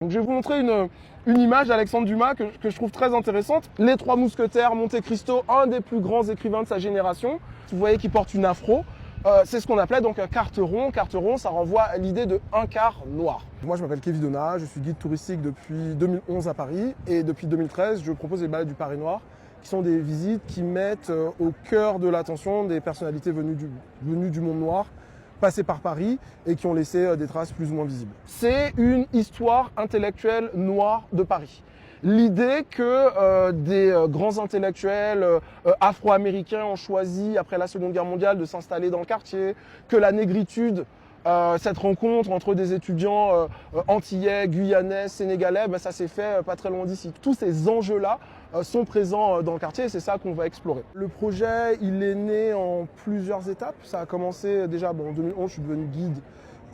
Donc je vais vous montrer une image d'Alexandre Dumas que je trouve très intéressante. Les Trois Mousquetaires, Monte Cristo, un des plus grands écrivains de sa génération. Vous voyez qu'il porte une afro. C'est ce qu'on appelait donc un carteron. Carteron, ça renvoie à l'idée de un quart noir. Moi, je m'appelle Kevin Donat, je suis guide touristique depuis 2011 à Paris. Et depuis 2013, je propose les balades du Paris Noir, qui sont des visites qui mettent au cœur de l'attention des personnalités venues du monde noir, passés par Paris et qui ont laissé des traces plus ou moins visibles. C'est une histoire intellectuelle noire de Paris. L'idée que des grands intellectuels afro-américains ont choisi, après la Seconde Guerre mondiale, de s'installer dans le quartier, que la négritude, cette rencontre entre des étudiants antillais, guyanais, sénégalais, ça s'est fait pas très loin d'ici. Tous ces enjeux-là sont présents dans le quartier et c'est ça qu'on va explorer. Le projet, il est né en plusieurs étapes. Ça a commencé déjà, en 2011, je suis devenu guide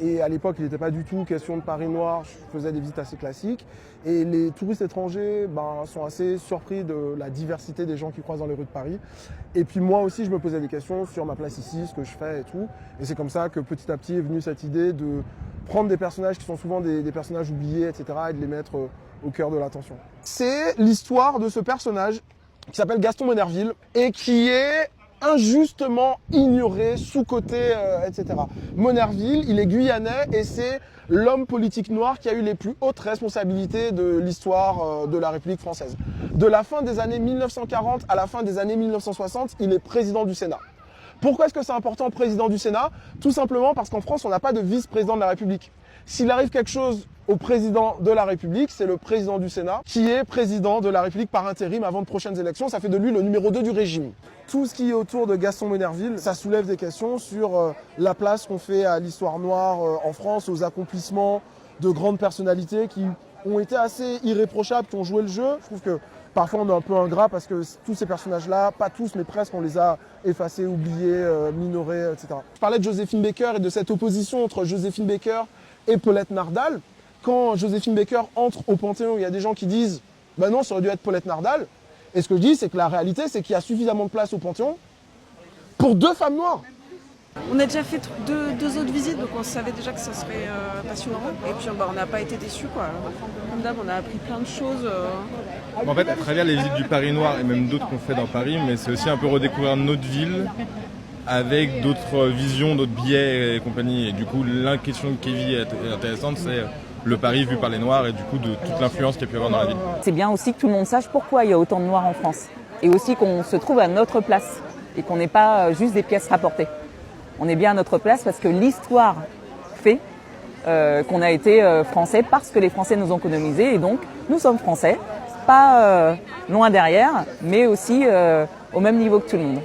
et à l'époque, il n'était pas du tout question de Paris Noir, je faisais des visites assez classiques. Et les touristes étrangers sont assez surpris de la diversité des gens qui croisent dans les rues de Paris. Et puis moi aussi, je me posais des questions sur ma place ici, ce que je fais et tout. Et c'est comme ça que petit à petit est venue cette idée de prendre des personnages qui sont souvent des personnages oubliés, etc. et de les mettre au cœur de l'attention. C'est l'histoire de ce personnage qui s'appelle Gaston Monnerville et qui est injustement ignoré, sous-coté, etc. Monnerville, il est guyanais et c'est l'homme politique noir qui a eu les plus hautes responsabilités de l'histoire de la République française. De la fin des années 1940 à la fin des années 1960, il est président du Sénat. Pourquoi est-ce que c'est important, président du Sénat? Tout simplement parce qu'en France, on n'a pas de vice-président de la République. S'il arrive quelque chose au président de la République, c'est le président du Sénat qui est président de la République par intérim avant de prochaines élections. Ça fait de lui le numéro 2 du régime. Tout ce qui est autour de Gaston Monnerville, ça soulève des questions sur la place qu'on fait à l'histoire noire en France, aux accomplissements de grandes personnalités qui ont été assez irréprochables, qui ont joué le jeu. Je trouve que parfois on est un peu ingrat parce que tous ces personnages-là, pas tous mais presque, on les a effacés, oubliés, minorés, etc. Je parlais de Joséphine Baker et de cette opposition entre Joséphine Baker et Paulette Nardal. Quand Joséphine Baker entre au Panthéon, il y a des gens qui disent « non, ça aurait dû être Paulette Nardal ». Et ce que je dis, c'est que la réalité, c'est qu'il y a suffisamment de place au Panthéon pour 2 femmes noires. On a déjà fait deux autres visites, donc on savait déjà que ça serait passionnant. Et puis on n'a pas été déçus, quoi. Comme d'hab, on a appris plein de choses. En fait, à travers les visites du Paris Noir et même d'autres qu'on fait dans Paris, mais c'est aussi un peu redécouvrir notre ville avec d'autres visions, d'autres biais et compagnie. Et du coup, la question de Kevin est intéressante, c'est le Paris vu par les Noirs et du coup de toute l'influence qu'il y a pu avoir dans la ville. C'est bien aussi que tout le monde sache pourquoi il y a autant de Noirs en France. Et aussi qu'on se trouve à notre place et qu'on n'est pas juste des pièces rapportées. On est bien à notre place parce que l'histoire fait qu'on a été français parce que les Français nous ont colonisés et donc nous sommes français, pas loin derrière, mais aussi au même niveau que tout le monde.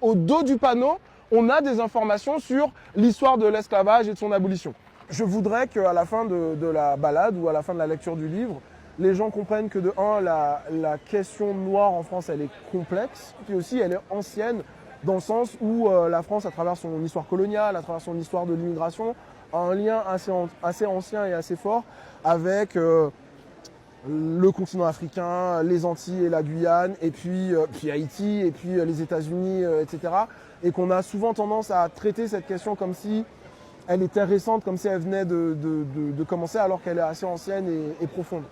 Au dos du panneau, on a des informations sur l'histoire de l'esclavage et de son abolition. Je voudrais qu'à la fin de la balade ou à la fin de la lecture du livre, les gens comprennent que de un, la question noire en France, elle est complexe, puis aussi elle est ancienne, dans le sens où la France, à travers son histoire coloniale, à travers son histoire de l'immigration, a un lien assez ancien et assez fort avec le continent africain, les Antilles et la Guyane, et puis Haïti, et puis les États-Unis, etc. Et qu'on a souvent tendance à traiter cette question comme si elle était récente, comme si elle venait de commencer, alors qu'elle est assez ancienne et profonde.